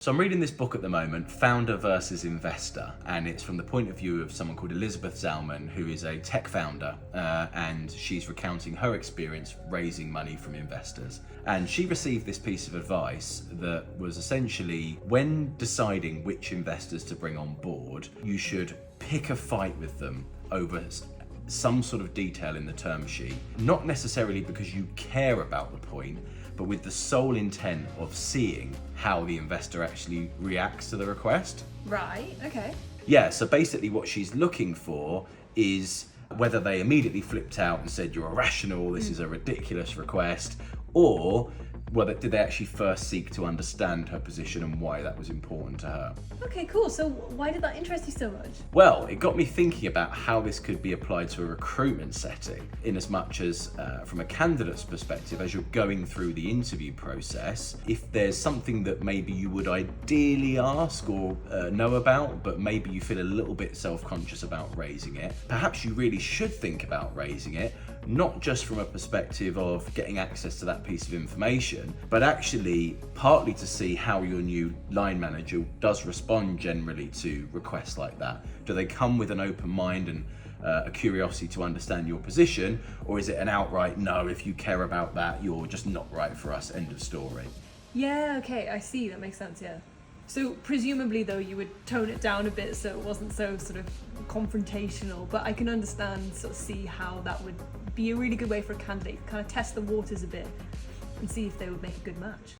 So I'm reading this book at the moment, Founder versus Investor, and it's from the point of view of someone called Elizabeth Zalman, who is a tech founder, and she's recounting her experience raising money from investors. And she received this piece of advice that was essentially, when deciding which investors to bring on board, you should pick a fight with them over some sort of detail in the term sheet, not necessarily because you care about the point, but with the sole intent of seeing how the investor actually reacts to the request. Right, okay. Yeah, so basically what she's looking for is whether they immediately flipped out and said, you're irrational, this is a ridiculous request, or whether did they actually first seek to understand her position and why that was important to her. Okay, cool. So why did that interest you so much? Well, it got me thinking about how this could be applied to a recruitment setting, in as much as from a candidate's perspective, as you're going through the interview process, if there's something that maybe you would ideally ask or know about, but maybe you feel a little bit self-conscious about raising it, perhaps you really should think about raising it, not just from a perspective of getting access to that piece of information, but actually partly to see how your new line manager does respond generally to requests like that. Do they come with an open mind and a curiosity to understand your position, or is it an outright no, if you care about that, you're just not right for us, end of story? Yeah, okay, I see. That makes sense, yeah. So presumably though, you would tone it down a bit so it wasn't so sort of confrontational, but I can understand, sort of see how that would be a really good way for a candidate to kind of test the waters a bit and see if they would make a good match.